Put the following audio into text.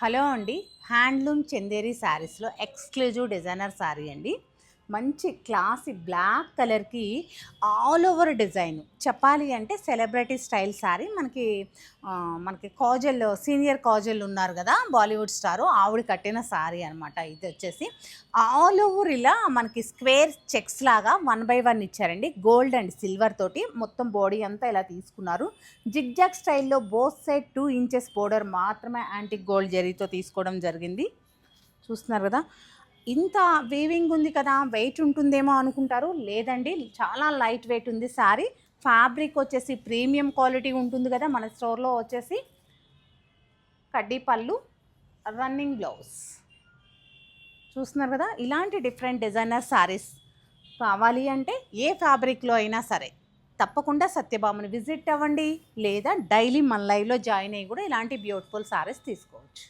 Hello అండి. Handloom Chanderi శారీస్లో exclusive designer sari అండి. మంచి క్లాసీ బ్లాక్ కలర్కి ఆల్ ఓవర్ డిజైన్ చెప్పాలి అంటే సెలబ్రిటీ స్టైల్ శారీ. మనకి కాజల్, సీనియర్ కాజల్ ఉన్నారు కదా బాలీవుడ్ స్టారు, ఆవిడ కట్టిన శారీ అనమాట. ఇది వచ్చేసి ఆల్ ఓవర్ ఇలా మనకి స్క్వేర్ చెక్స్ లాగా 1 by 1 ఇచ్చారండి. గోల్డ్ అండ్ సిల్వర్ తోటి మొత్తం బాడీ అంతా ఇలా తీసుకున్నారు. జిగ్జాగ్ స్టైల్లో బోత్ సైడ్ 2 inches బోర్డర్ మాత్రమే యాంటిక్ గోల్డ్ జరీతో తీసుకోవడం జరిగింది. చూస్తున్నారు కదా, ఇంత వీవింగ్ ఉంది కదా, వెయిట్ ఉంటుందేమో అనుకుంటారు. లేదండి, చాలా లైట్ వెయిట్ ఉంది శారీ. ఫ్యాబ్రిక్ వచ్చేసి ప్రీమియం క్వాలిటీ ఉంటుంది కదా. మన స్టోర్లో వచ్చేసి కడ్డీ పళ్ళు, రన్నింగ్ బ్లౌజ్. చూస్తున్నారు కదా, ఇలాంటి డిఫరెంట్ డిజైనర్ శారీస్ కావాలి అంటే ఏ ఫ్యాబ్రిక్లో అయినా సరే తప్పకుండా సత్యభామని విజిట్ అవ్వండి, లేదా డైలీ మన లైవ్లో జాయిన్ అయ్యి కూడా ఇలాంటి బ్యూటిఫుల్ శారీస్ తీసుకోవచ్చు.